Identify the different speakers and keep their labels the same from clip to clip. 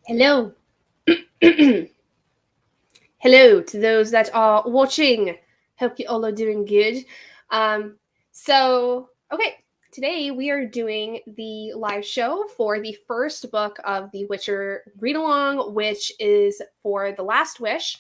Speaker 1: Hello. Hello to those that are watching. Hope you all are doing good. Okay, today we are doing the live show for the first book of the Witcher Readalong, which is for The Last Wish.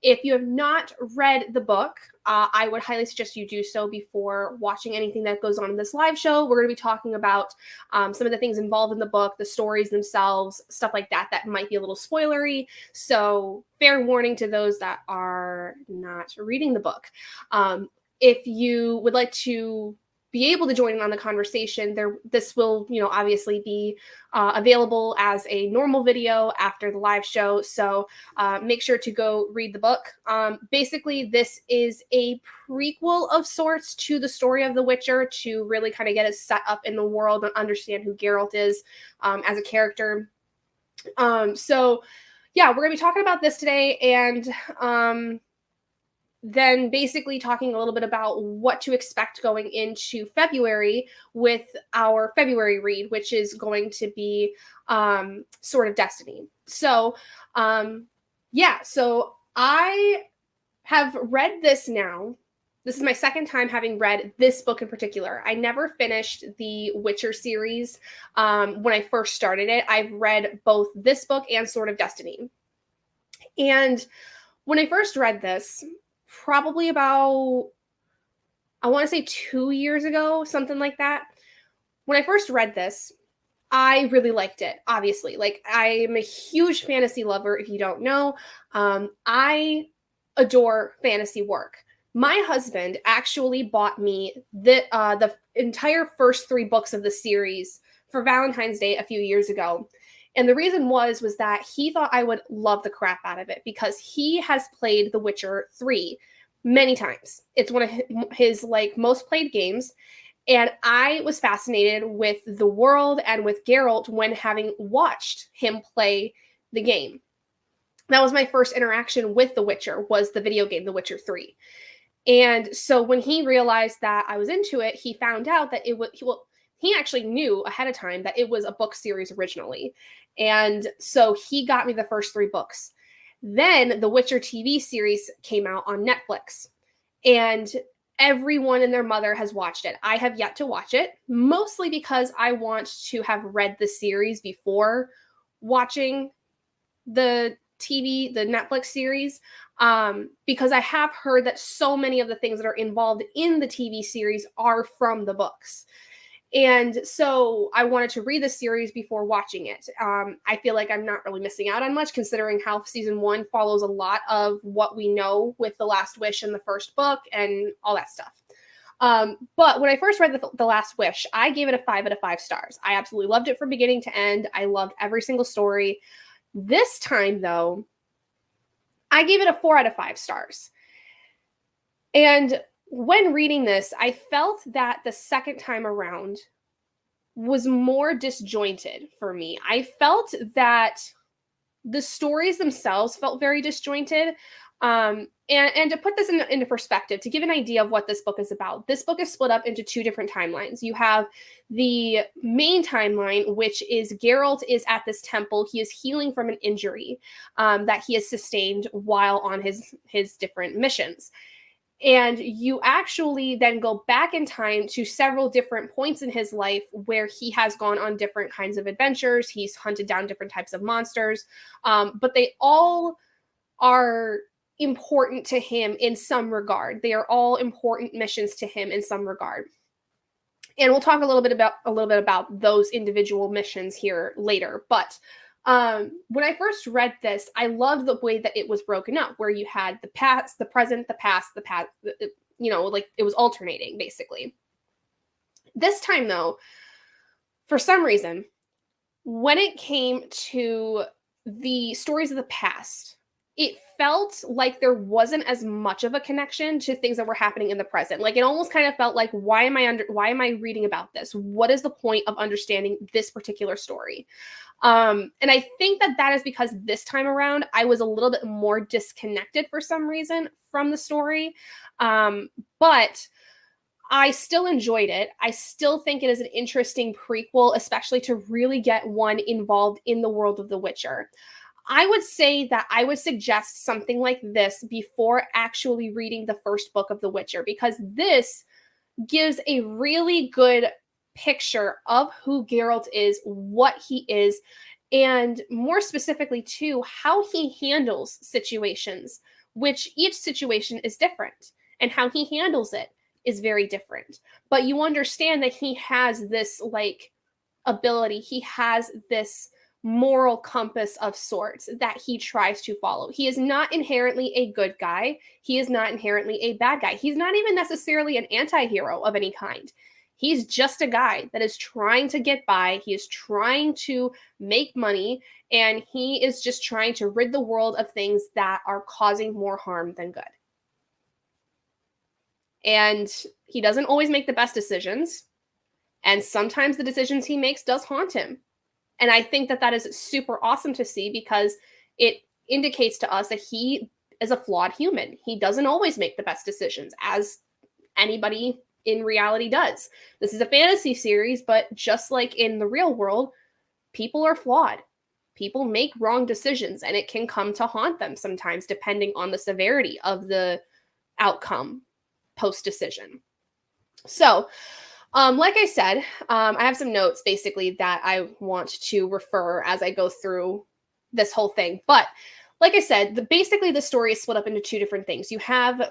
Speaker 1: If you have not read the book, I would highly suggest you do so before watching anything that goes on in this live show. We're going to be talking about some of the things involved in the book, the stories themselves, stuff like that, that might be a little spoilery. So, fair warning to those that are not reading the book. If you would like to be able to join in on the conversation, this will, obviously be available as a normal video after the live show. So make sure to go read the book. Basically, this is a prequel of sorts to the story of The Witcher to really kind of get us set up in the world and understand who Geralt is as a character. Yeah, we're going to be talking about this today, and then basically talking a little bit about what to expect going into February with our February read, which is going to be Sword of Destiny. So I have read this now. This is my second time having read this book in particular. I never finished the Witcher series when I first started it. I've read both this book and Sword of Destiny. And when I first read this, probably about, I want to say 2 years ago, something like that. When I first read this, I really liked it, obviously. Like, I'm a huge fantasy lover, if you don't know. I adore fantasy work. My husband actually bought me the entire first 3 books of the series for Valentine's Day a few years ago. And the reason was that he thought I would love the crap out of it because he has played The Witcher 3 many times. It's one of his like most played games. And I was fascinated with the world and with Geralt when having watched him play the game. That was my first interaction with The Witcher, was the video game The Witcher 3. And so when he realized that I was into it, he found out that he actually knew ahead of time that it was a book series originally. And so he got me the first 3 books. Then the Witcher TV series came out on Netflix. And everyone and their mother has watched it. I have yet to watch it, mostly because I want to have read the series before watching the Netflix series, because I have heard that so many of the things that are involved in the TV series are from the books. And so I wanted to read the series before watching it. I feel like I'm not really missing out on much, considering how season 1 follows a lot of what we know with The Last Wish in the first book and all that stuff. But when I first read the Last Wish, I gave it a 5 out of 5 stars. I absolutely loved it from beginning to end. I loved every single story. This time, though, I gave it a 4 out of 5 stars. And when reading this, I felt that the second time around was more disjointed for me. I felt that the stories themselves felt very disjointed. And to put this into perspective, to give an idea of what this book is about, this book is split up into 2 different timelines. You have the main timeline, which is Geralt is at this temple. He is healing from an injury that he has sustained while on his different missions. And you actually then go back in time to several different points in his life where he has gone on different kinds of adventures. He's hunted down different types of monsters, but they all are important to him in some regard. They are all important missions to him in some regard. And we'll talk a little bit about those individual missions here later. But when I first read this, I loved the way that it was broken up, where you had the past, the present, the past, like it was alternating basically. This time though, for some reason, when it came to the stories of the past, it felt like there wasn't as much of a connection to things that were happening in the present. Like, it almost kind of felt like, why am I reading about this? What is the point of understanding this particular story? And I think that is because this time around, I was a little bit more disconnected for some reason from the story. But I still enjoyed it. I still think it is an interesting prequel, especially to really get one involved in the world of The Witcher. I would say that I would suggest something like this before actually reading the first book of The Witcher, because this gives a really good picture of who Geralt is, what he is, and more specifically, too, how he handles situations, which each situation is different, and how he handles it is very different. But you understand that he has this like ability, he has this moral compass of sorts that he tries to follow. He is not inherently a good guy. He is not inherently a bad guy. He's not even necessarily an anti-hero of any kind. He's just a guy that is trying to get by. He is trying to make money, and he is just trying to rid the world of things that are causing more harm than good. And he doesn't always make the best decisions, and sometimes the decisions he makes does haunt him. And I think that that is super awesome to see, because it indicates to us that he is a flawed human. He doesn't always make the best decisions, as anybody in reality does. This is a fantasy series, but just like in the real world, people are flawed. People make wrong decisions, and it can come to haunt them sometimes, depending on the severity of the outcome post-decision. So, like I said, I have some notes basically that I want to refer as I go through this whole thing. But like I said, basically the story is split up into two different things. You have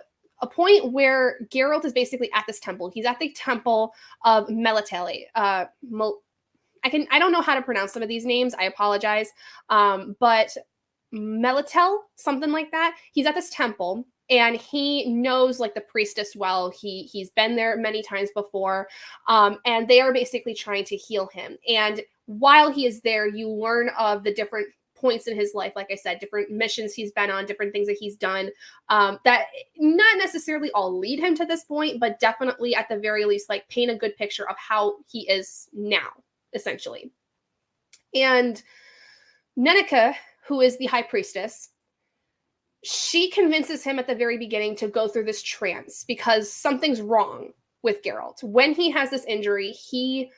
Speaker 1: a point where Geralt is basically at this temple. He's at the temple of Melitele. I don't know how to pronounce some of these names. I apologize. But Melitel, something like that. He's at this temple, and he knows like the priestess well. He's been there many times before, and they are basically trying to heal him. And while he is there, you learn of the different points in his life, like I said, different missions he's been on, different things that he's done, that not necessarily all lead him to this point, but definitely at the very least like paint a good picture of how he is now, essentially. And Nenneke, who is the high priestess, she convinces him at the very beginning to go through this trance because something's wrong with Geralt. When he has this injury, he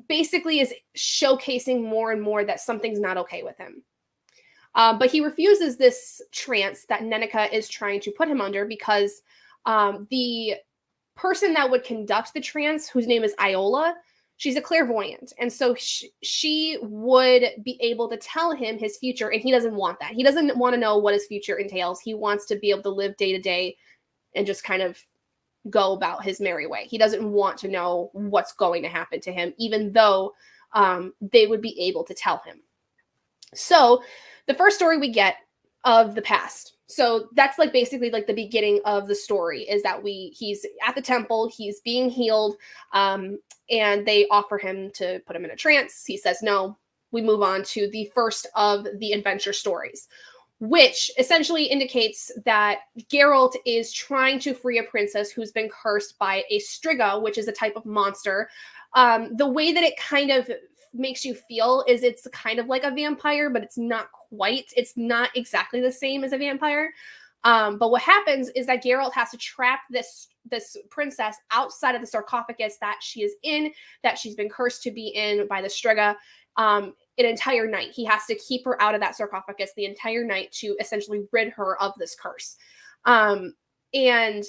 Speaker 1: basically is showcasing more and more that something's not okay with him. But he refuses this trance that Nenneke is trying to put him under, because the person that would conduct the trance, whose name is Iola, she's a clairvoyant. And so she would be able to tell him his future, and he doesn't want that. He doesn't want to know what his future entails. He wants to be able to live day to day and just kind of go about his merry way. He doesn't want to know what's going to happen to him, even though they would be able to tell him. So the first story we get of the past. So that's like basically like the beginning of the story, is that he's at the temple, he's being healed, and they offer him to put him in a trance. He says no. We move on to the first of the adventure stories, which essentially indicates that Geralt is trying to free a princess who's been cursed by a striga, which is a type of monster. The way that it kind of makes you feel is it's kind of like a vampire, but it's not quite. It's not exactly the same as a vampire. But what happens is that Geralt has to trap this princess outside of the sarcophagus that she is in, that she's been cursed to be in by the striga, an entire night. He has to keep her out of that sarcophagus the entire night to essentially rid her of this curse. And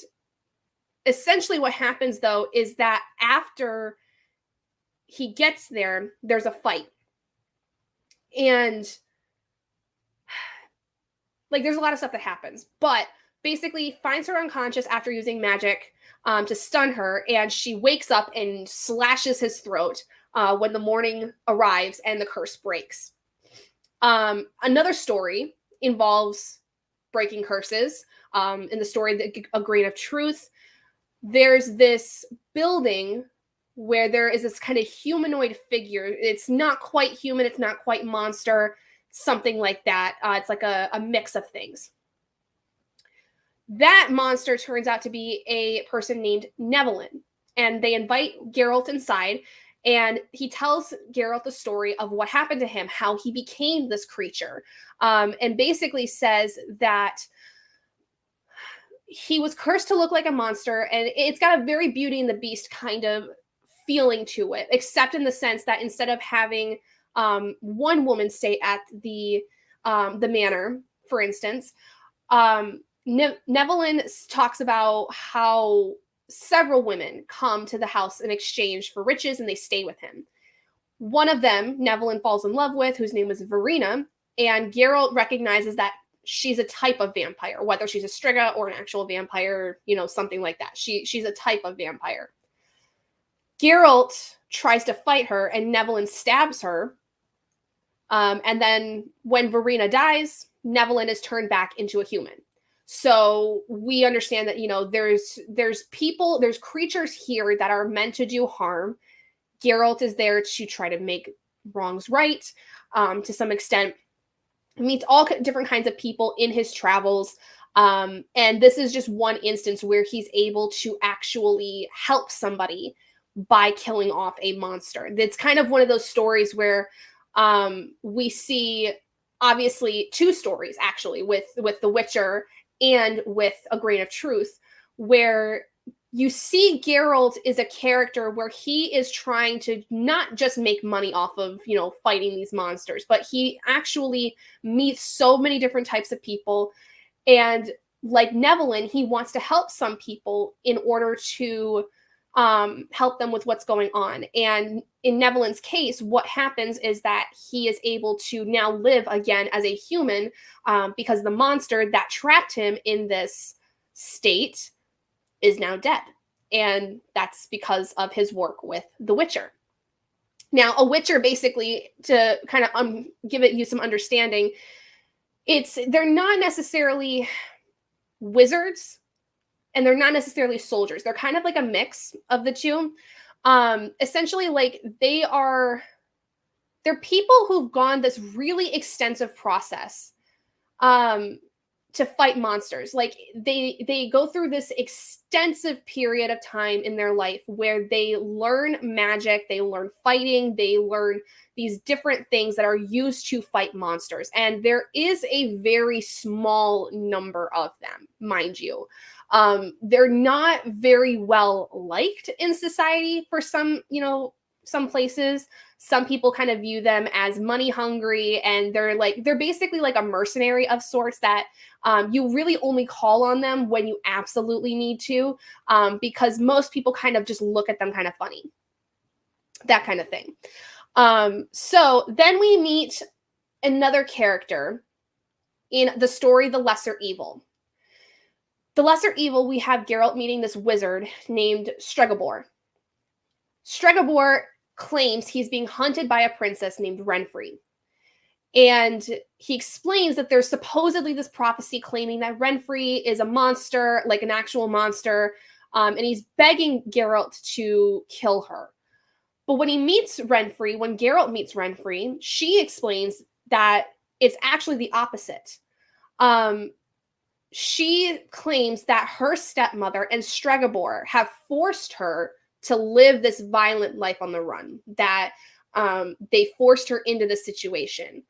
Speaker 1: essentially what happens, though, is that after he gets there, there's a fight. And like there's a lot of stuff that happens, but basically finds her unconscious after using magic to stun her, and she wakes up and slashes his throat when the morning arrives and the curse breaks. Another story involves breaking curses. In the story, A Grain of Truth, there's this building where there is this kind of humanoid figure. It's not quite human, it's not quite monster, something like that. It's like a mix of things. That monster turns out to be a person named Nevelyn, and they invite Geralt inside, and he tells Geralt the story of what happened to him, how he became this creature, and basically says that he was cursed to look like a monster, and it's got a very Beauty and the Beast kind of feeling to it, except in the sense that instead of having one woman stay at the manor, for instance, Nevelyn talks about how several women come to the house in exchange for riches, and they stay with him. One of them, Nevelyn falls in love with, whose name was Verena, and Geralt recognizes that she's a type of vampire, whether she's a Striga or an actual vampire, something like that. She's a type of vampire. Geralt tries to fight her, and Nevelyn stabs her. And then when Verena dies, Nevelyn is turned back into a human. So we understand that, there's creatures here that are meant to do harm. Geralt is there to try to make wrongs right, to some extent. He meets all different kinds of people in his travels. And this is just one instance where he's able to actually help somebody by killing off a monster. It's kind of one of those stories where we see, obviously, two stories, actually, with The Witcher and with A Grain of Truth, where you see Geralt is a character where he is trying to not just make money off of, fighting these monsters, but he actually meets so many different types of people. And like Nevelyn, he wants to help some people in order to help them with what's going on. And in Nevelyn's case, what happens is that he is able to now live again as a human, because the monster that trapped him in this state is now dead. And that's because of his work with The Witcher. Now, a Witcher, basically, to kind of give it you some understanding, they're not necessarily wizards, and they're not necessarily soldiers. They're kind of like a mix of the two. Essentially, like, they're people who've gone this really extensive process to fight monsters. Like, they go through this extensive period of time in their life where they learn magic, they learn fighting, they learn these different things that are used to fight monsters. And there is a very small number of them, mind you. They're not very well liked in society for some places. Some people kind of view them as money hungry, and they're basically like a mercenary of sorts that you really only call on them when you absolutely need to, because most people kind of just look at them kind of funny, that kind of thing. So then we meet another character in the story, The Lesser Evil. The Lesser Evil, we have Geralt meeting this wizard named Stregobor. Stregobor claims he's being hunted by a princess named Renfri. And he explains that there's supposedly this prophecy claiming that Renfri is a monster, like an actual monster, and he's begging Geralt to kill her. But when Geralt meets Renfri, she explains that it's actually the opposite. She claims that her stepmother and Stregobor have forced her to live this violent life on the run, that they forced her into this situation.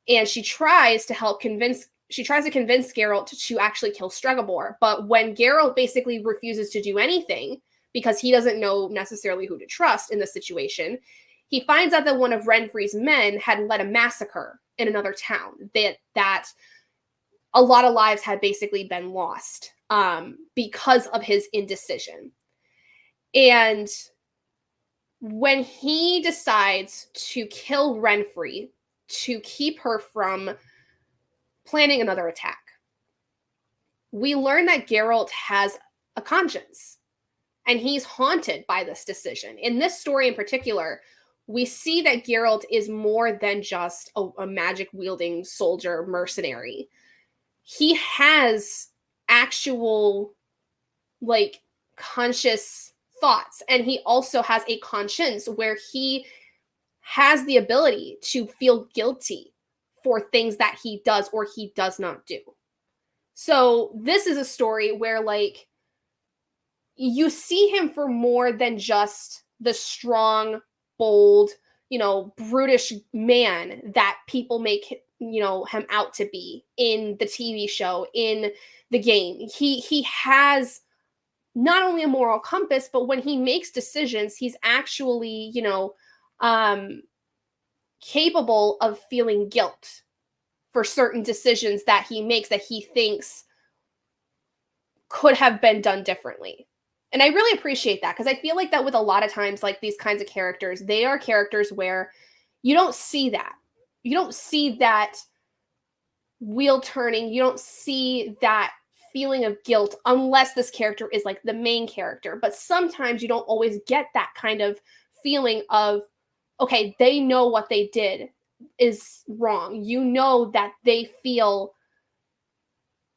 Speaker 1: And she tries to convince Geralt to actually kill Stregobor. But when Geralt basically refuses to do anything, because he doesn't know necessarily who to trust in this situation, he finds out that one of Renfri's men had led a massacre in another town, that a lot of lives had basically been lost because of his indecision. And when he decides to kill Renfri to keep her from planning another attack, we learn that Geralt has a conscience, and he's haunted by this decision. In this story in particular, we see that Geralt is more than just a magic-wielding soldier mercenary. He has actual, conscious thoughts, and he also has a conscience where he has the ability to feel guilty for things that he does or he does not do. So this is a story where, you see him for more than just the strong, bold, brutish man that people make him out to be in the TV show, in the game. He has not only a moral compass, but when he makes decisions, he's actually, capable of feeling guilt for certain decisions that he makes that he thinks could have been done differently. And I really appreciate that, because I feel like that with a lot of times, like these kinds of characters, they are characters where you don't see that. You don't see that wheel turning. You don't see that feeling of guilt unless this character is like the main character. But sometimes you don't always get that kind of feeling of, okay, they know what they did is wrong. You know that they feel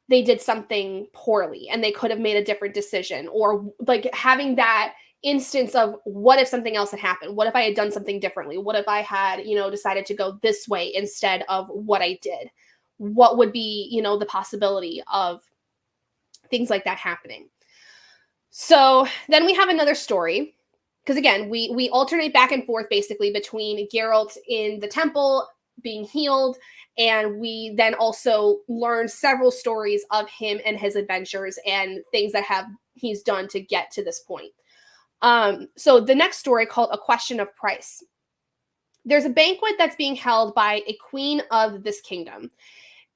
Speaker 1: they did something poorly and they could have made a different decision, or like having that instance of, what if something else had happened? What if I had done something differently? What if I had, decided to go this way instead of what I did? What would be, the possibility of things like that happening? So then we have another story, because again, we alternate back and forth basically between Geralt in the temple being healed, and we then also learn several stories of him and his adventures and things that he's done to get to this point. So the next story, called A Question of Price. There's a banquet that's being held by a queen of this kingdom,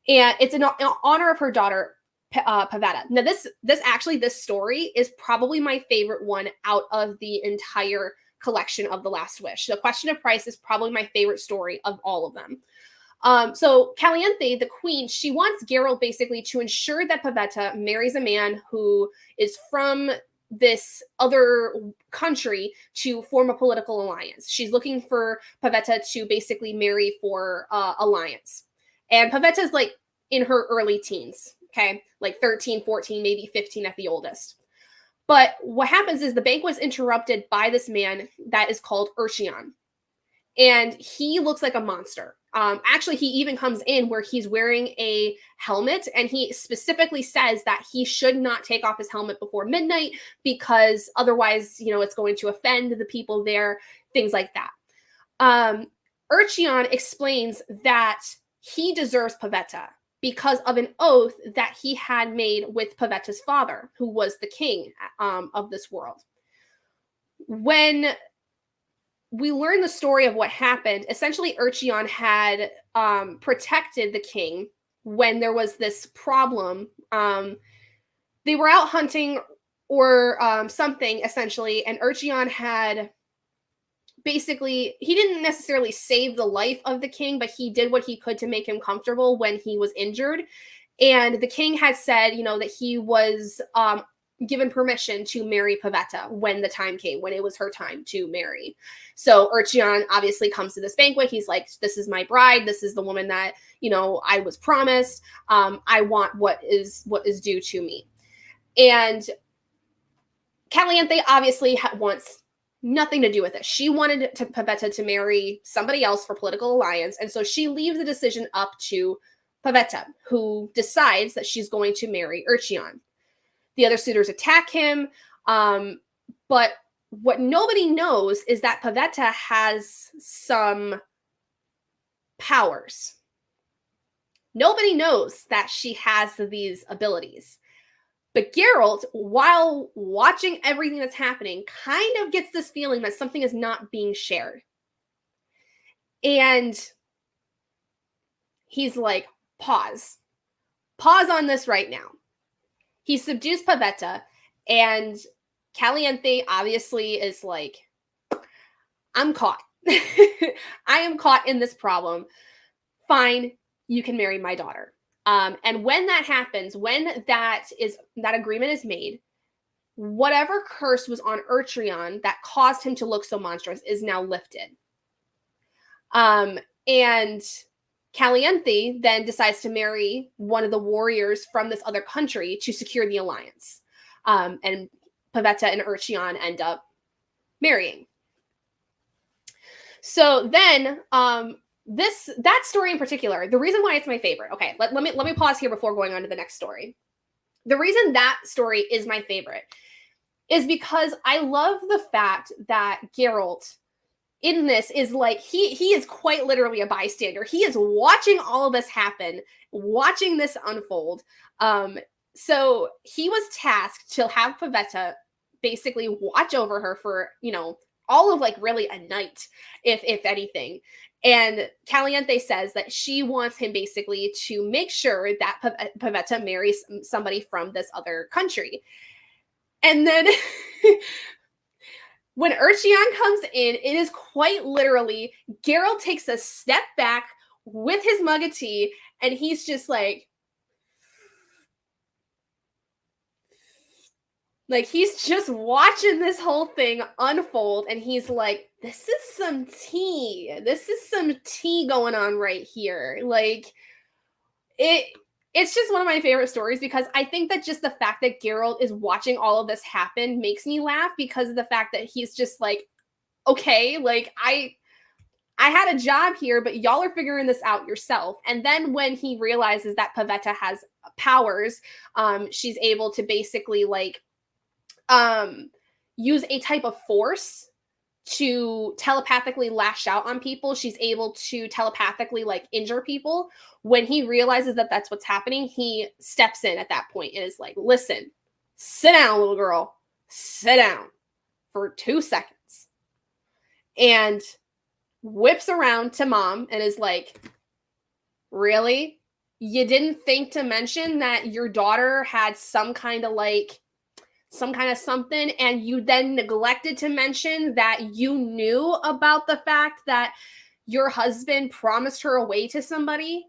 Speaker 1: and it's in honor of her daughter, Pavetta. Now, this story is probably my favorite one out of the entire collection of The Last Wish. The Question of Price is probably my favorite story of all of them. So Caliente, the queen, she wants Geralt basically to ensure that Pavetta marries a man who is from this other country to form a political alliance. She's looking for Pavetta to basically marry for alliance. And Pavetta's like in her early teens, okay? Like 13, 14, maybe 15 at the oldest. But what happens is the banquet is interrupted by this man that is called Urchion. And he looks like a monster. Actually, he even comes in where he's wearing a helmet, and he specifically says that he should not take off his helmet before midnight, because otherwise, it's going to offend the people there, things like that. Urchion explains that he deserves Pavetta because of an oath that he had made with Pavetta's father, who was the king of this world. When we learn the story of what happened, essentially Urchion had protected the king when there was this problem. They were out hunting or something, essentially, and Urchion had basically, he didn't necessarily save the life of the king, but he did what he could to make him comfortable when he was injured. And the king had said, that he was given permission to marry Pavetta when the time came, when it was her time to marry. So Urchion obviously comes to this banquet. He's like, this is my bride. This is the woman that, I was promised. I want what is due to me. And Caliente obviously wants nothing to do with it. She wanted Pavetta to marry somebody else for political alliance. And so she leaves the decision up to Pavetta, who decides that she's going to marry Urchion. The other suitors attack him. But what nobody knows is that Pavetta has some powers. Nobody knows that she has these abilities. But Geralt, while watching everything that's happening, kind of gets this feeling that something is not being shared. And he's like, pause. Pause on this right now. He subdues Pavetta, and Caliente obviously is like, I'm caught. I am caught in this problem. Fine, you can marry my daughter. And when that happens, when that agreement is made, whatever curse was on Urchion that caused him to look so monstrous is now lifted. And Caliente then decides to marry one of the warriors from this other country to secure the alliance. And Pavetta and Urchion end up marrying. So then, that story in particular, the reason why it's my favorite. Okay, let me pause here before going on to the next story. The reason that story is my favorite is because I love the fact that Geralt in this is like he is quite literally a bystander. He is watching all of this happen, watching this unfold. So he was tasked to have Pavetta basically watch over her for, all of like really a night, if anything. And Caliente says that she wants him basically to make sure that Pavetta marries somebody from this other country. And then when Urchion comes in, it is quite literally Geralt takes a step back with his mug of tea, and he's just like he's just watching this whole thing unfold, and he's like, this is some tea. This is some tea going on right here. Like, it's just one of my favorite stories, because I think that just the fact that Geralt is watching all of this happen makes me laugh, because of the fact that he's just like, okay, like I had a job here, but y'all are figuring this out yourself. And then when he realizes that Pavetta has powers, she's able to basically like use a type of force to telepathically lash out on people. She's able to telepathically like injure people. When he realizes that that's what's happening, he steps in at that point and is like, listen, sit down, little girl, sit down for 2 seconds. And whips around to mom and is like, really? You didn't think to mention that your daughter had some kind of something, and you then neglected to mention that you knew about the fact that your husband promised her away to somebody?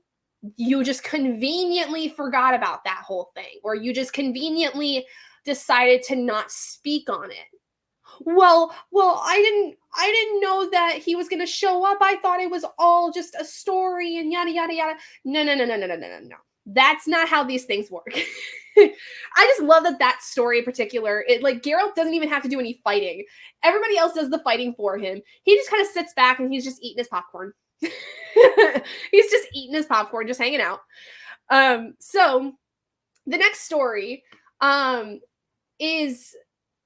Speaker 1: You just conveniently forgot about that whole thing, or you just conveniently decided to not speak on it. Well, I didn't know that he was going to show up. I thought it was all just a story and yada yada yada. No. That's not how these things work. I just love that story in particular. It like Geralt doesn't even have to do any fighting. Everybody else does the fighting for him. He just kind of sits back and he's just eating his popcorn. He's just eating his popcorn, just hanging out. So the next story is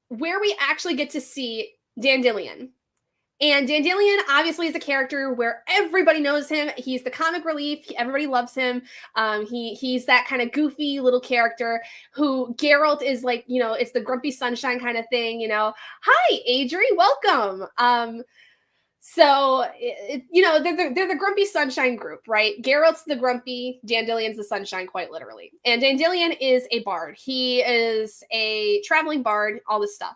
Speaker 1: where we actually get to see Dandelion. And Dandelion obviously is a character where everybody knows him. He's the comic relief. Everybody loves him. He's that kind of goofy little character who Geralt is like, it's the grumpy sunshine kind of thing, Hi, Adri, welcome. So, they're the grumpy sunshine group, right? Geralt's the grumpy, Dandelion's the sunshine, quite literally. And Dandelion is a bard. He is a traveling bard, all this stuff.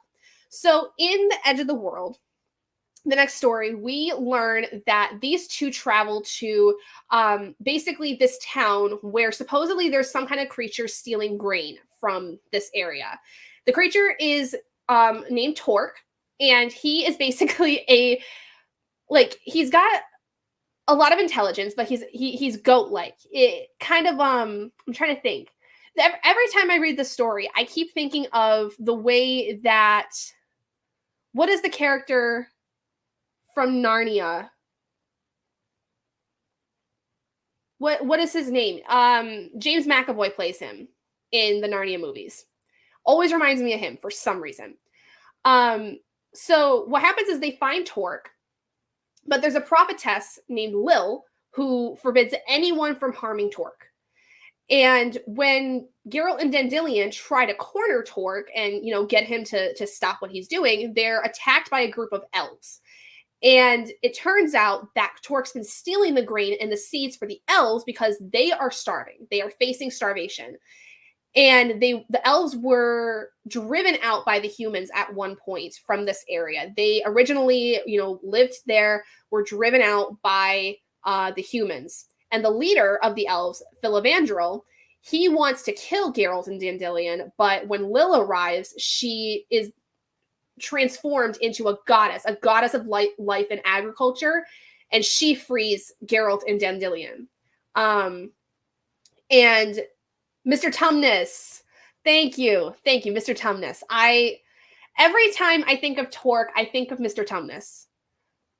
Speaker 1: So in The Edge of the World, the next story, we learn that these two travel to basically this town where supposedly there's some kind of creature stealing grain from this area. The creature is named Torque, and he is basically he's got a lot of intelligence, but he's goat-like. It kind of I'm trying to think. Every time I read the story, I keep thinking of the way that, what is the character from Narnia? What is his name? James McAvoy plays him in the Narnia movies. Always reminds me of him for some reason. So what happens is they find Torque, but there's a prophetess named Lil who forbids anyone from harming Torque. And when Geralt and Dandelion try to corner Torque and, get him to stop what he's doing, they're attacked by a group of elves. And it turns out that Torque's been stealing the grain and the seeds for the elves because they are starving. They are facing starvation. And the elves were driven out by the humans at one point from this area. They originally, lived there, were driven out by the humans. And the leader of the elves, Filavandrel, he wants to kill Geralt and Dandelion, but when Lil arrives, she is transformed into a goddess of life and agriculture, and she frees Geralt and Dandelion. And Mr. Tumnus, thank you, Mr. Tumnus. Every time I think of Torque, I think of Mr. Tumnus.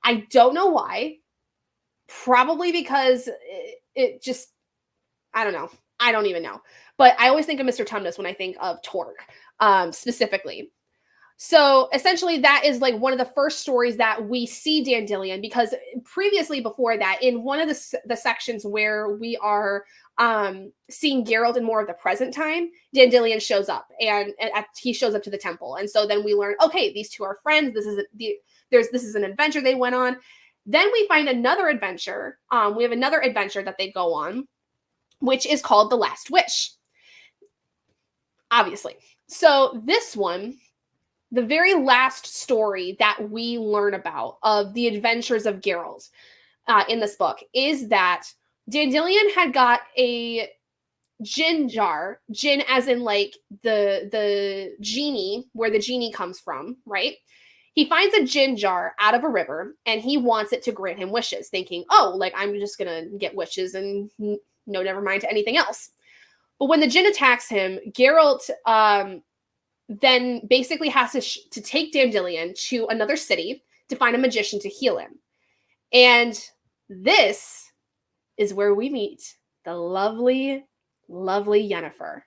Speaker 1: I don't know why. Probably because it just, I don't know. I don't even know. But I always think of Mr. Tumnus when I think of Torque, specifically. So essentially, that is like one of the first stories that we see Dandelion, because previously, before that, in one of the sections where we are seeing Geralt in more of the present time, Dandelion shows up, and he shows up to the temple, and so then we learn, okay, these two are friends. This is an adventure they went on. Then we find another adventure. We have another adventure that they go on, which is called The Last Wish. Obviously, so this one, the very last story that we learn about of the adventures of Geralt in this book is that Dandelion had got a gin jar, gin as in like the genie, where the genie comes from, right? He finds a gin jar out of a river and he wants it to grant him wishes, thinking, oh, like I'm just gonna get wishes and no, never mind to anything else. But when the gin attacks him, Geralt then basically has to take Dandelion to another city to find a magician to heal him. And this is where we meet the lovely, lovely Yennefer.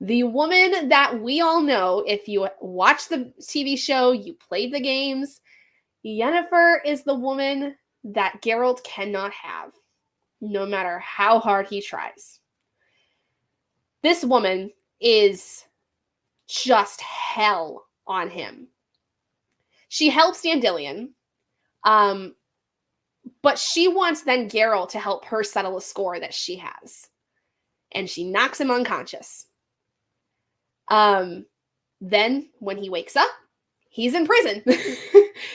Speaker 1: The woman that we all know, if you watch the TV show, you played the games, Yennefer is the woman that Geralt cannot have, no matter how hard he tries. This woman is just hell on him. She helps Dandelion, but she wants then Geralt to help her settle a score that she has. And she knocks him unconscious. Then, when he wakes up, he's in prison.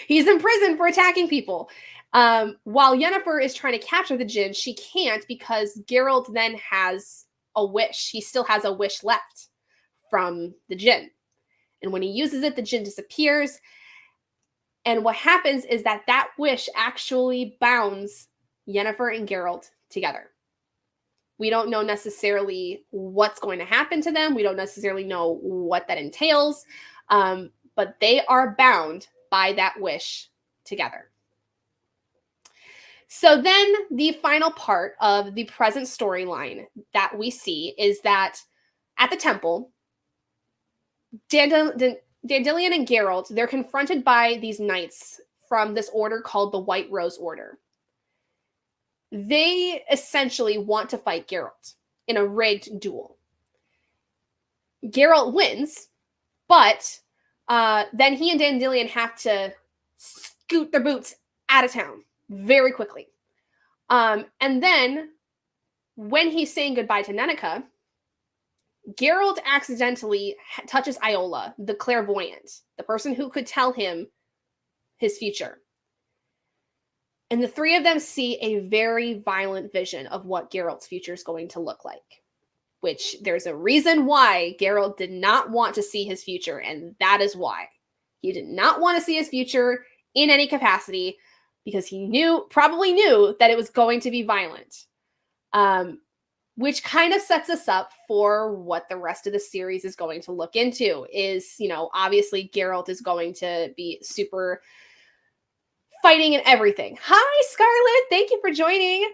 Speaker 1: He's in prison for attacking people. While Yennefer is trying to capture the djinn, she can't because Geralt then has a wish. He still has a wish left from the djinn. And when he uses it, the djinn disappears. And what happens is that wish actually bounds Yennefer and Geralt together. We don't know necessarily what's going to happen to them. We don't necessarily know what that entails. But they are bound by that wish together. So then the final part of the present storyline that we see is that at the temple, Dandelion and Geralt, they're confronted by these knights from this order called the White Rose Order. They essentially want to fight Geralt in a rigged duel. Geralt wins, but then he and Dandelion have to scoot their boots out of town very quickly. And then when he's saying goodbye to Nenneca, Geralt accidentally touches Iola, the clairvoyant, the person who could tell him his future. And the three of them see a very violent vision of what Geralt's future is going to look like. Which there's a reason why Geralt did not want to see his future, and that is why. He did not want to see his future in any capacity because he probably knew that it was going to be violent. Which kind of sets us up for what the rest of the series is going to look into. Is, obviously Geralt is going to be super fighting and everything. Hi, Scarlett. Thank you for joining.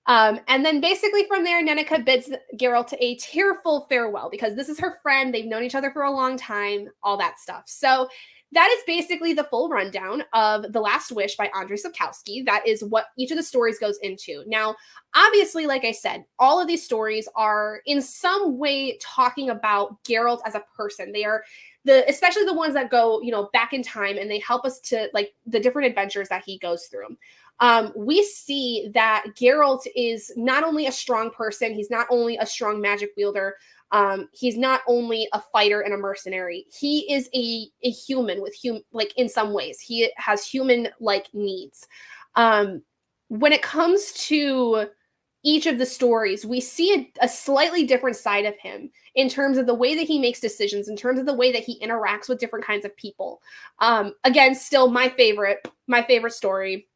Speaker 1: And then basically from there, Nenneca bids Geralt a tearful farewell because this is her friend. They've known each other for a long time, all that stuff. So that is basically the full rundown of The Last Wish by Andrzej Sapkowski. That is what each of the stories goes into. Now, obviously, like I said, all of these stories are in some way talking about Geralt as a person. They are especially the ones that go, back in time, and they help us to like the different adventures that he goes through. We see that Geralt is not only a strong person, he's not only a strong magic wielder, he's not only a fighter and a mercenary. He is a human with like in some ways. He has human-like needs. When it comes to each of the stories, we see a slightly different side of him in terms of the way that he makes decisions, in terms of the way that he interacts with different kinds of people. Again, still my favorite story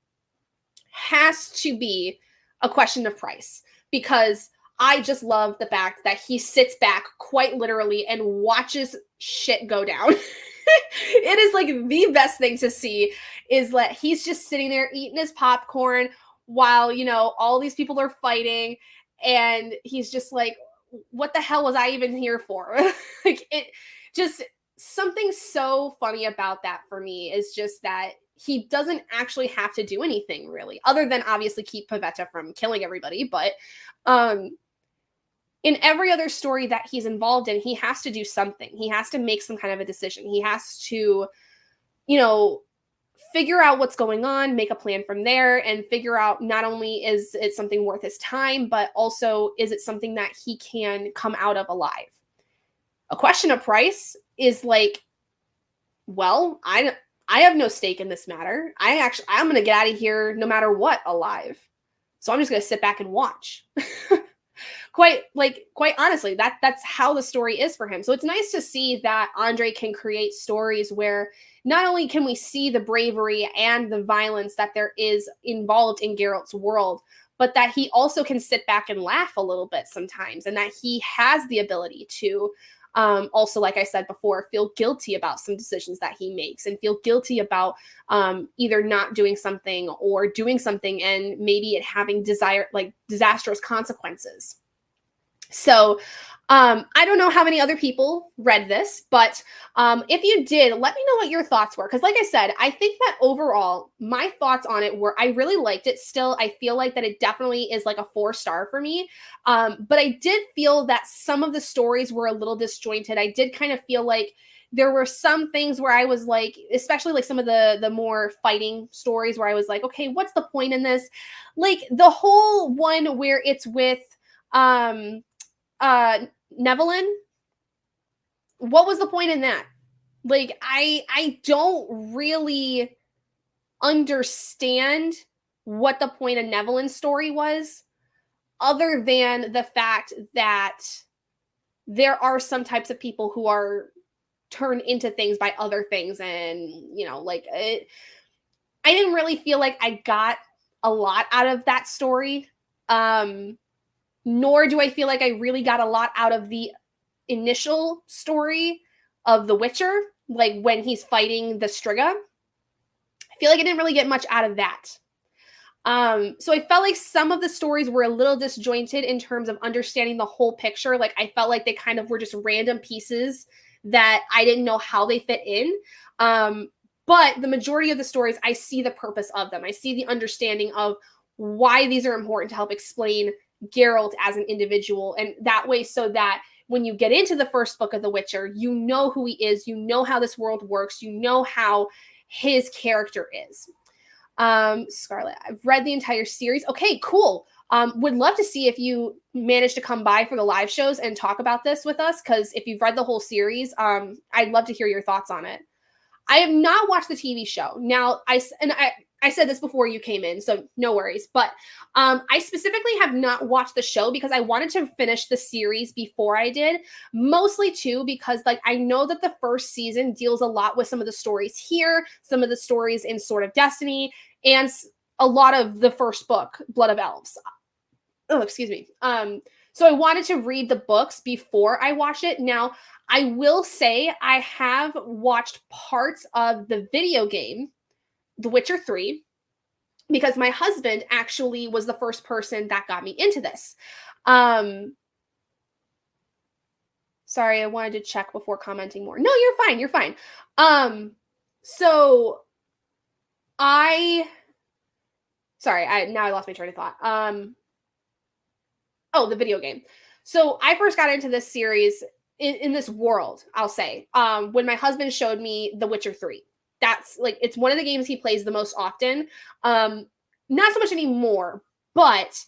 Speaker 1: has to be A Question of Price, because I just love the fact that he sits back quite literally and watches shit go down. It is like the best thing to see is that he's just sitting there eating his popcorn while, all these people are fighting, and he's just like, what the hell was I even here for? Like, it just something so funny about that for me is just that he doesn't actually have to do anything really, other than obviously keep Pavetta from killing everybody. But um, in every other story that he's involved in, he has to do something. He has to make some kind of a decision. He has to, you know, figure out what's going on, make a plan from there, and figure out not only is it something worth his time, but also is it something that he can come out of alive. A Question of Price is like, well, I have no stake in this matter. I'm going to get out of here no matter what alive. So I'm just going to sit back and watch. quite honestly, that's how the story is for him. So it's nice to see that Andre can create stories where not only can we see the bravery and the violence that there is involved in Geralt's world, but that he also can sit back and laugh a little bit sometimes, and that he has the ability to also, like I said before, feel guilty about some decisions that he makes, and feel guilty about either not doing something or doing something and maybe it having disastrous consequences. So I don't know how many other people read this, but if you did, let me know what your thoughts were. Because like I said, I think that overall, my thoughts on it were I really liked it still. I feel like that it definitely is like a 4-star for me. But I did feel that some of the stories were a little disjointed. I did kind of feel like there were some things where I was like, especially like some of the more fighting stories where I was like, okay, what's the point in this? Like the whole one where it's with Nevelyn, what was the point in that? Like I don't really understand what the point of Nevelyn's story was, other than the fact that there are some types of people who are turned into things by other things, and you know, like I didn't really feel like I got a lot out of that story. Nor do I feel like I really got a lot out of the initial story of The Witcher, like when he's fighting the Striga. I feel like I didn't really get much out of that. So I felt like some of the stories were a little disjointed in terms of understanding the whole picture. Like I felt like they kind of were just random pieces that I didn't know how they fit in. But the majority of the stories, I see the purpose of them. I see the understanding of why these are important to help explain Geralt as an individual, and that way so that when you get into the first book of The Witcher, you know who he is, you know how this world works, you know how his character is. Scarlett, I've read the entire series. Okay, cool. Would love to see if you manage to come by for the live shows and talk about this with us, because if you've read the whole series, I'd love to hear your thoughts on it. I have not watched the TV show. Now, I said this before you came in, so no worries. But I specifically have not watched the show because I wanted to finish the series before I did. Mostly too because like I know that the first season deals a lot with some of the stories here, some of the stories in Sword of Destiny, and a lot of the first book, Blood of Elves. Oh, excuse me. So I wanted to read the books before I watched it. Now, I will say I have watched parts of the video game, The Witcher 3, because my husband actually was the first person that got me into this. Sorry, I wanted to check before commenting more. No, you're fine. You're fine. So now I lost my train of thought. The video game. So I first got into this series in this world, I'll say, when my husband showed me The Witcher 3. That's like, it's one of the games he plays the most often. Not so much anymore, but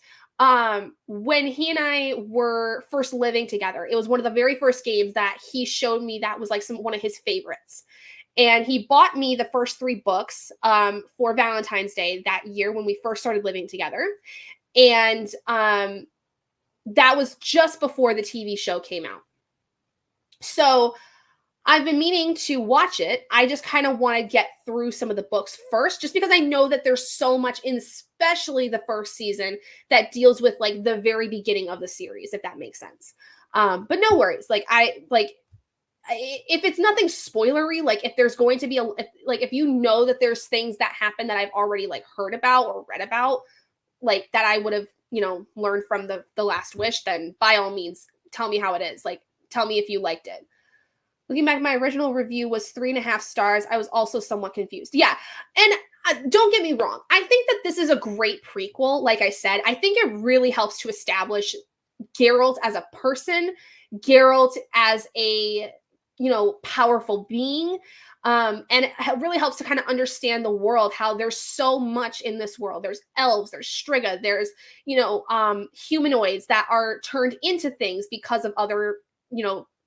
Speaker 1: when he and I were first living together, it was one of the very first games that he showed me that was like one of his favorites. And he bought me the first 3 books for Valentine's Day that year when we first started living together. And that was just before the TV show came out. So I've been meaning to watch it. I just kind of want to get through some of the books first, just because I know that there's so much, especially the first season, that deals with like the very beginning of the series, if that makes sense. But no worries. If it's nothing spoilery, like if there's going to be if you know that there's things that happen that I've already like heard about or read about, like that I would have, learned from the Last Wish, then by all means, tell me how it is. Like, tell me if you liked it. Looking back, my original review was 3.5 stars. I was also somewhat confused. Yeah. And don't get me wrong. I think that this is a great prequel. Like I said, I think it really helps to establish Geralt as a person, Geralt as a, powerful being. And it really helps to kind of understand the world, how there's so much in this world. There's elves, there's Striga, there's, humanoids that are turned into things because of other,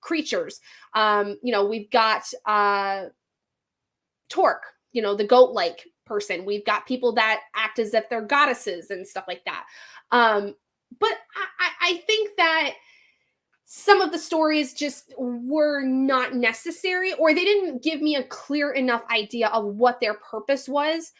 Speaker 1: creatures. We've got Torque, the goat-like person. We've got people that act as if they're goddesses and stuff like that. But I think that some of the stories just were not necessary, or they didn't give me a clear enough idea of what their purpose was.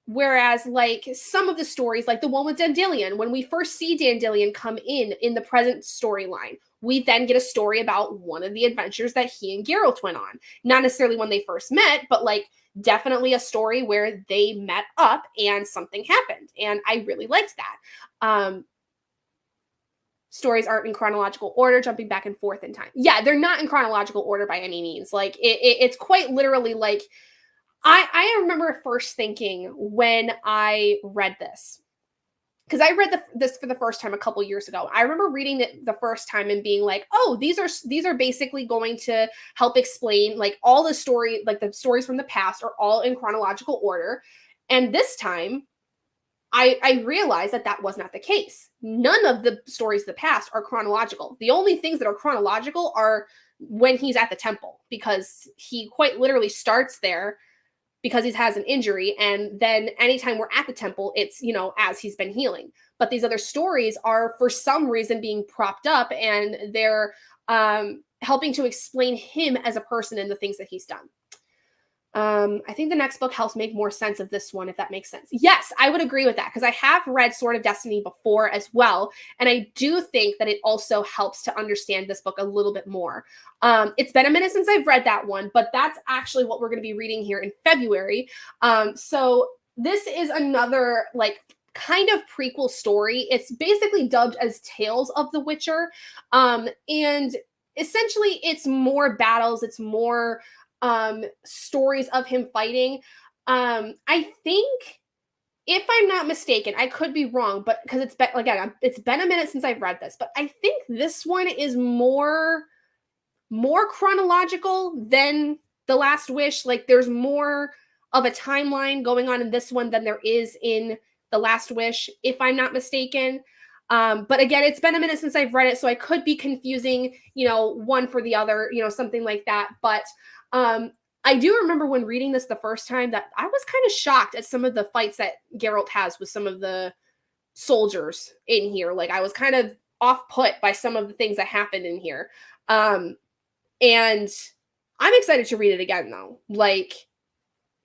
Speaker 1: Whereas, like, some of the stories, like the one with Dandelion, when we first see Dandelion come in the present storyline, we then get a story about one of the adventures that he and Geralt went on. Not necessarily when they first met, but like definitely a story where they met up and something happened. And I really liked that. Stories aren't in chronological order, jumping back and forth in time. Yeah, they're not in chronological order by any means. Like it's quite literally like, I remember first thinking when I read this, because I read this for the first time a couple years ago. I remember reading it the first time and being like, oh, these are basically going to help explain like all the story, like the stories from the past are all in chronological order. And this time I realized that was not the case. None of the stories of the past are chronological. The only things that are chronological are when he's at the temple, because he quite literally starts there because he has an injury. And then anytime we're at the temple, it's, as he's been healing. But these other stories are for some reason being propped up, and they're helping to explain him as a person and the things that he's done. I think the next book helps make more sense of this one, if that makes sense. Yes, I would agree with that, because I have read Sword of Destiny before as well, and I do think that it also helps to understand this book a little bit more. It's been a minute since I've read that one, but that's actually what we're going to be reading here in February. So this is another like kind of prequel story. It's basically dubbed as Tales of the Witcher, and essentially it's more battles, it's more stories of him fighting. I think, if I'm not mistaken, I could be wrong, but because it's been a minute since I've read this, but I think this one is more chronological than The Last Wish. Like there's more of a timeline going on in this one than there is in The Last Wish, if I'm not mistaken. But again, it's been a minute since I've read it, so I could be confusing, one for the other, something like that. But I do remember when reading this the first time that I was kind of shocked at some of the fights that Geralt has with some of the soldiers in here. Like I was kind of off put by some of the things that happened in here. And I'm excited to read it again though. Like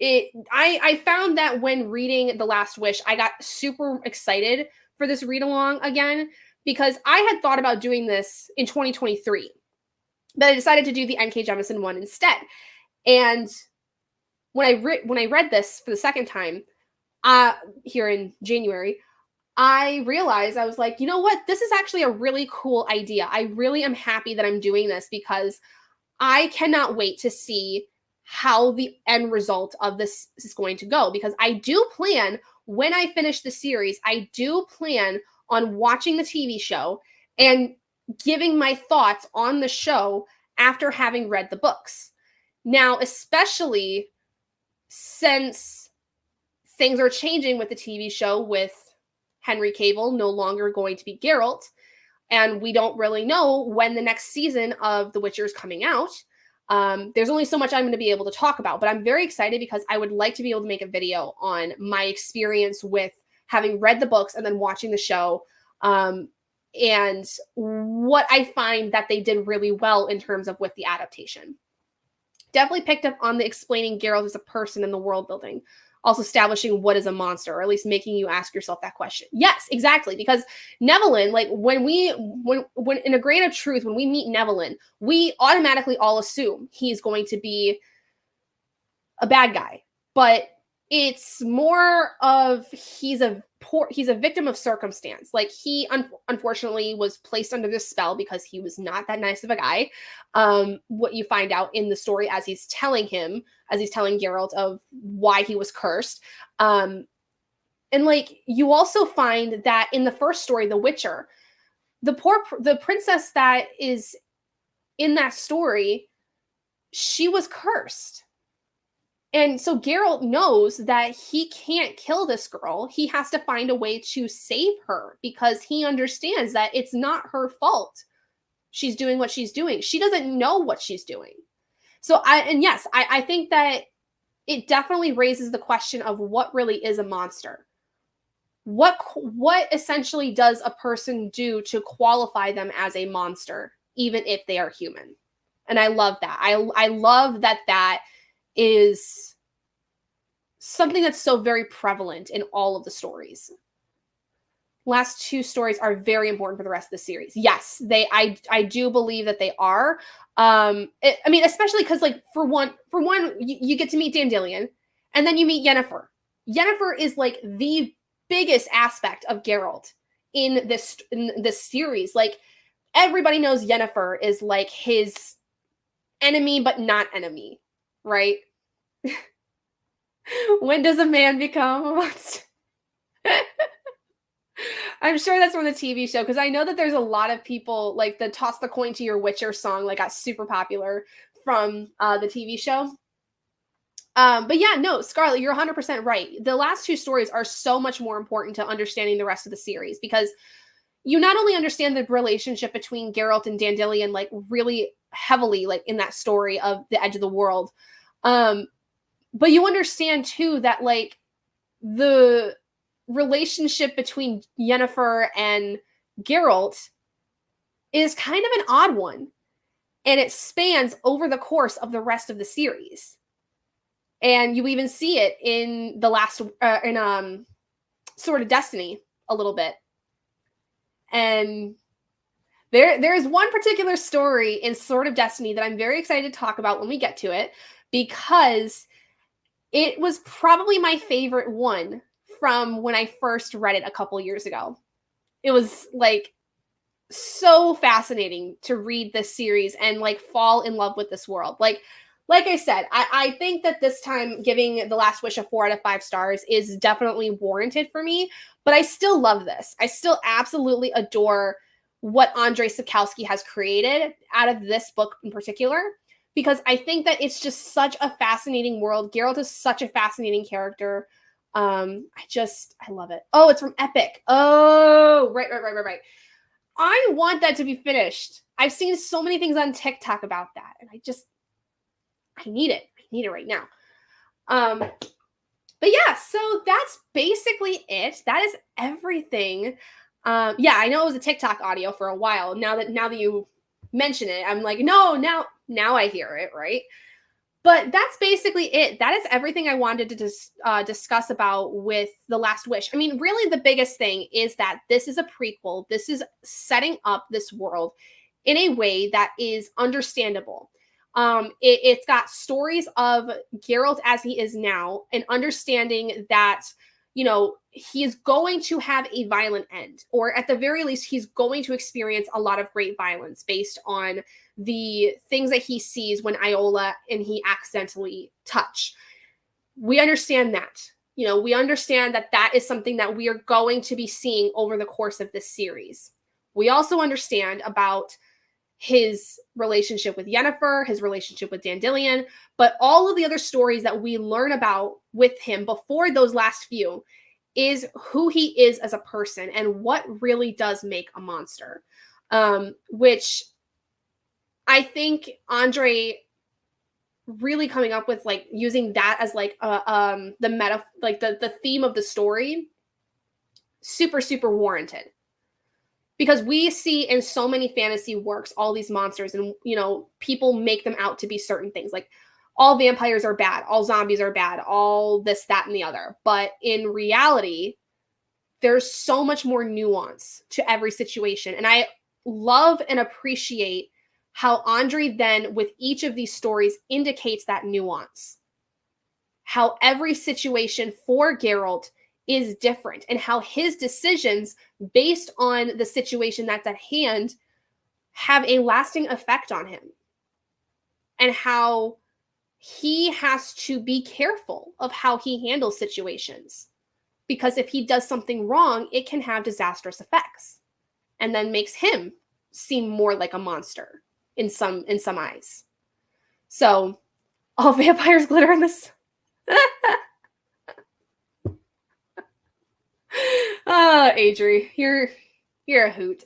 Speaker 1: I found that when reading The Last Wish, I got super excited for this read along again, because I had thought about doing this in 2023, but I decided to do the N.K. Jemisin one instead. And when I read this for the second time, here in January, I realized, I was like, you know what? This is actually a really cool idea. I really am happy that I'm doing this, because I cannot wait to see how the end result of this is going to go. Because I do plan, when I finish the series, I do plan on watching the TV show and giving my thoughts on the show after having read the books. Now, especially since things are changing with the TV show, with Henry Cavill no longer going to be Geralt, and we don't really know when the next season of The Witcher is coming out. There's only so much I'm going to be able to talk about, but I'm very excited because I would like to be able to make a video on my experience with having read the books and then watching the show, and what I find that they did really well in terms of with the adaptation. Definitely picked up on the explaining Geralt as a person in the world building. Also establishing what is a monster, or at least making you ask yourself that question. Yes, exactly. Because Nevelyn, like when in a grain of truth, when we meet Nevelyn, we automatically all assume he's going to be a bad guy. But it's more of he's a he's a victim of circumstance. Like he unfortunately was placed under this spell because he was not that nice of a guy. What you find out in the story as he's telling Geralt of why he was cursed. And like you also find that in the first story, The Witcher, the princess that is in that story, she was cursed. And so Geralt knows that he can't kill this girl. He has to find a way to save her because he understands that it's not her fault. She's doing what she's doing. She doesn't know what she's doing. So I think that it definitely raises the question of what really is a monster. What essentially does a person do to qualify them as a monster, even if they are human? And I love that. I love that is something that's so very prevalent in all of the stories. Last two stories are very important for the rest of the series. Yes, I do believe that they are. I mean, especially because like for one, you get to meet Dandelion, and then you meet Yennefer. Yennefer is like the biggest aspect of Geralt in this series. Like everybody knows Yennefer is like his enemy, but not enemy, right? When does a man become a monster? I'm sure that's from the TV show because I know that there's a lot of people like the "Toss the Coin to Your Witcher" song like got super popular from the TV show. But yeah, no, Scarlett, you're 100% right. The last two stories are so much more important to understanding the rest of the series because you not only understand the relationship between Geralt and Dandelion like really heavily like in that story of the Edge of the World, but you understand too that like the relationship between Yennefer and Geralt is kind of an odd one, and it spans over the course of the rest of the series. And you even see it in the last in Sword of Destiny a little bit. And there's one particular story in Sword of Destiny that I'm very excited to talk about when we get to it because it was probably my favorite one from when I first read it a couple years ago. It was like so fascinating to read this series and like fall in love with this world. Like I said, I think that this time giving The Last Wish a 4 out of 5 stars is definitely warranted for me, but I still love this. I still absolutely adore what Andrei Sapkowski has created out of this book in particular, because I think that it's just such a fascinating world. Geralt is such a fascinating character. I love it. Oh, it's from Epic. Oh, right. I want that to be finished. I've seen so many things on TikTok about that, and I need it. I need it right now. But yeah, so that's basically it. That is everything. Yeah, I know it was a TikTok audio for a while. Now that you mention it, I'm like, no, now I hear it, right? But that's basically it. That is everything I wanted to discuss about with The Last Wish. I mean, really the biggest thing is that this is a prequel. This is setting up this world in a way that is understandable. It's got stories of Geralt as he is now and understanding that, you know, he is going to have a violent end, or at the very least, he's going to experience a lot of great violence based on the things that he sees when Iola and he accidentally touch. We understand that. You know, we understand that that is something that we are going to be seeing over the course of this series. We also understand about his relationship with Yennefer, his relationship with Dandelion, but all of the other stories that we learn about with him before those last few is who he is as a person and what really does make a monster. Which I think Andrei really coming up with, like, using that as like the meta, like the theme of the story, super warranted. Because we see in so many fantasy works all these monsters, and you know, people make them out to be certain things, like all vampires are bad, all zombies are bad, all this, that, and the other. But in reality, there's so much more nuance to every situation. And I love and appreciate how Andrei then, with each of these stories, indicates that nuance. How every situation for Geralt is different, and how his decisions based on the situation that's at hand have a lasting effect on him, and how he has to be careful of how he handles situations, because if he does something wrong, it can have disastrous effects and then makes him seem more like a monster in some eyes. So all vampires glitter in this. Adri, you're a hoot.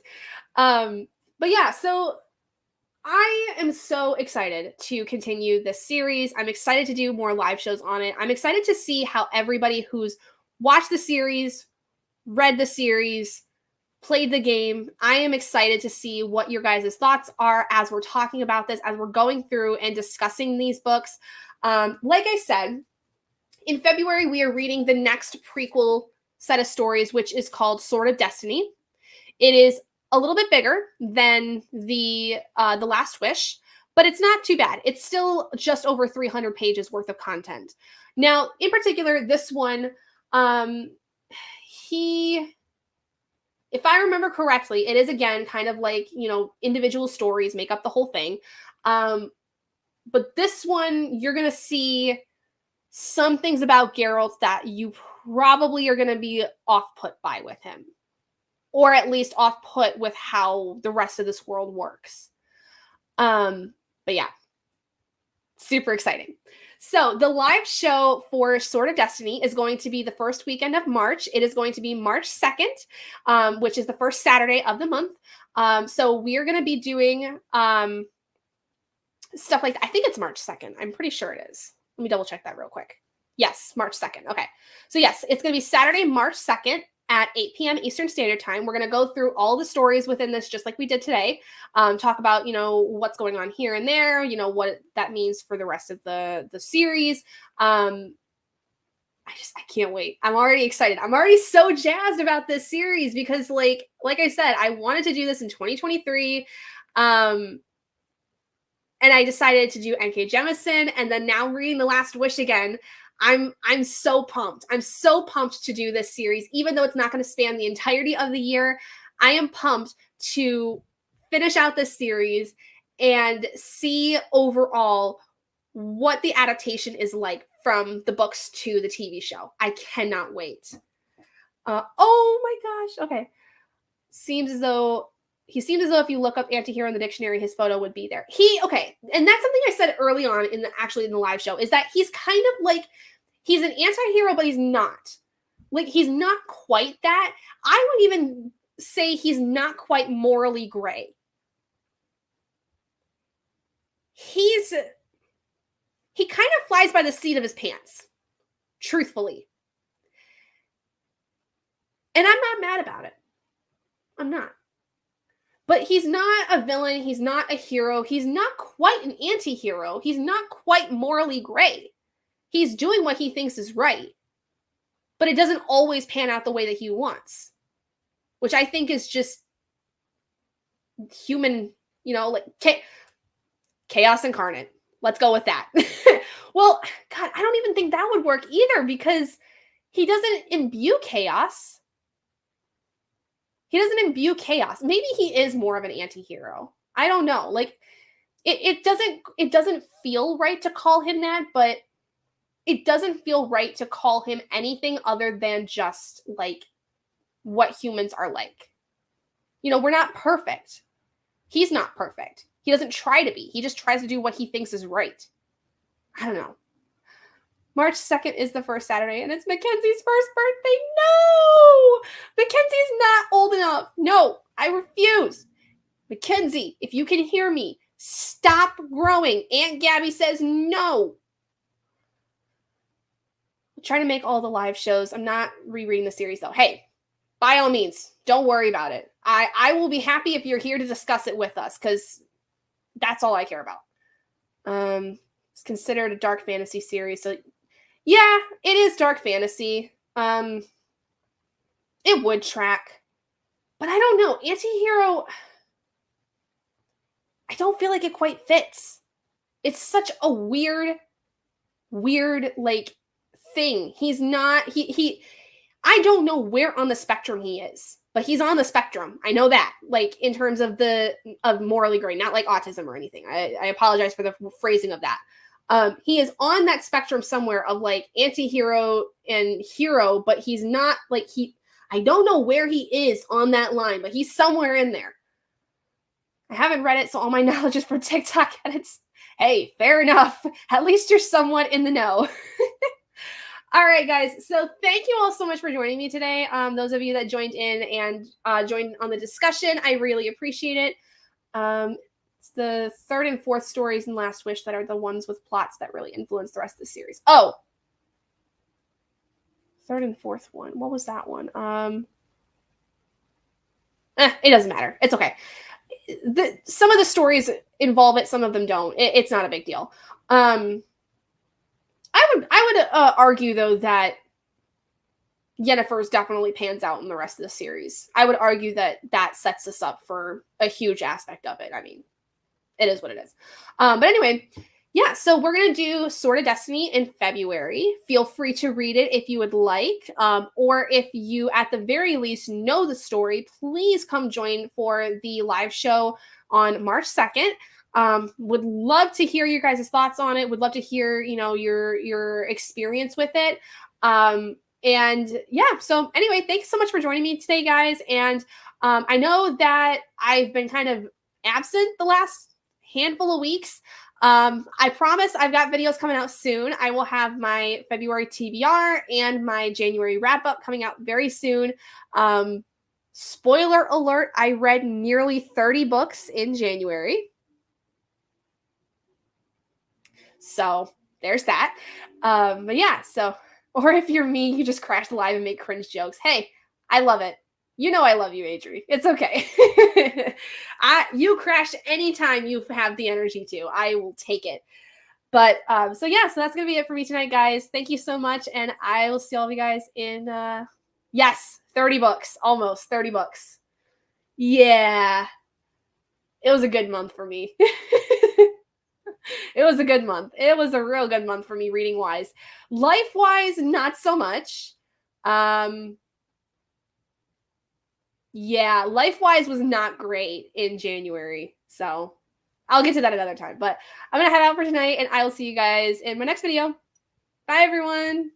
Speaker 1: But yeah, so I am so excited to continue this series. I'm excited to do more live shows on it. I'm excited to see how everybody who's watched the series, read the series, played the game, I am excited to see what your guys' thoughts are as we're talking about this, as we're going through and discussing these books. Like I said, in February, we are reading the next prequel set of stories, which is called Sword of Destiny. It is a little bit bigger than the Last Wish, but it's not too bad. It's still just over 300 pages worth of content. Now, in particular, this one, if I remember correctly, it is again kind of like, individual stories make up the whole thing. But this one, you're going to see some things about Geralt that you probably are going to be off-put by with him, or at least off-put with how the rest of this world works. But yeah, super exciting. So the live show for Sword of Destiny is going to be the first weekend of March. It is going to be March 2nd, which is the first Saturday of the month. So we are going to be doing stuff like that. I think it's March 2nd. I'm pretty sure it is. Let me double check that real quick. Yes, March 2nd. Okay. So yes, it's going to be Saturday, March 2nd at 8 p.m. Eastern Standard Time. We're going to go through all the stories within this, just like we did today. Talk about, what's going on here and there, what that means for the rest of the series. I can't wait. I'm already excited. I'm already so jazzed about this series because like I said, I wanted to do this in 2023. And I decided to do N.K. Jemisin, and then now reading The Last Wish again. I'm so pumped. I'm so pumped to do this series, even though it's not going to span the entirety of the year. I am pumped to finish out this series and see overall what the adaptation is like from the books to the TV show. I cannot wait. Oh my gosh. Okay. Seems as though if you look up anti-hero in the dictionary, his photo would be there. Okay, and that's something I said early on in the live show, is that he's kind of like, he's an anti-hero, but he's not. Like, he's not quite that. I would even say he's not quite morally gray. He kind of flies by the seat of his pants, truthfully. And I'm not mad about it. I'm not. But he's not a villain. He's not a hero. He's not quite an anti-hero. He's not quite morally gray. He's doing what he thinks is right. But it doesn't always pan out the way that he wants. Which I think is just human, like chaos incarnate. Let's go with that. Well, God, I don't even think that would work either, because he doesn't imbue chaos. He doesn't imbue chaos. Maybe he is more of an anti-hero. I don't know. Like, it doesn't feel right to call him that, but it doesn't feel right to call him anything other than just like what humans are like. We're not perfect. He's not perfect. He doesn't try to be. He just tries to do what he thinks is right. I don't know. March 2nd is the first Saturday, and it's Mackenzie's first birthday. No! Mackenzie's not old enough. No, I refuse. Mackenzie, if you can hear me, stop growing. Aunt Gabby says no. I'm trying to make all the live shows. I'm not rereading the series, though. Hey, by all means, don't worry about it. I will be happy if you're here to discuss it with us, because that's all I care about. It's considered a dark fantasy series, so yeah, it is dark fantasy. It would track. But I don't know. Anti-hero, I don't feel like it quite fits. It's such a weird, like, thing. He's not, I don't know where on the spectrum he is, but he's on the spectrum. I know that, like in terms of morally gray, not like autism or anything. I apologize for the phrasing of that. He is on that spectrum somewhere of like anti-hero and hero, but he's not like I don't know where he is on that line, but he's somewhere in there. I haven't read it, so all my knowledge is from TikTok edits. Hey, fair enough. At least you're somewhat in the know. All right, guys. So thank you all so much for joining me today. Those of you that joined in and joined on the discussion, I really appreciate it. It's the third and fourth stories in Last Wish that are the ones with plots that really influence the rest of the series. Oh, third and fourth one. What was that one? It doesn't matter. It's okay. Some of the stories involve it, some of them don't. It's not a big deal. I would argue though that Yennefer's definitely pans out in the rest of the series. I would argue that sets us up for a huge aspect of it. I mean, it is what it is. But anyway, yeah, so we're going to do Sword of Destiny in February. Feel free to read it if you would like. Or if you, at the very least, know the story, please come join for the live show on March 2nd. Would love to hear your guys' thoughts on it. Would love to hear, your experience with it. And yeah, so anyway, thanks so much for joining me today, guys. And I know that I've been kind of absent the last handful of weeks. I promise I've got videos coming out soon. I will have my February TBR and my January wrap up coming out very soon. Spoiler alert, I read nearly 30 books in January. So there's that. But yeah, so, or if you're me, you just crash the live and make cringe jokes. Hey, I love it. You know I love you, Adri. It's okay. You crash anytime you have the energy to. I will take it. But so yeah, so that's gonna be it for me tonight, guys. Thank you so much, and I will see all of you guys in 30 books, almost 30 books. Yeah, it was a good month for me. It was a good month. It was a real good month for me reading wise. Life wise, not so much. Yeah, life-wise was not great in January. So I'll get to that another time. But I'm going to head out for tonight, and I will see you guys in my next video. Bye, everyone.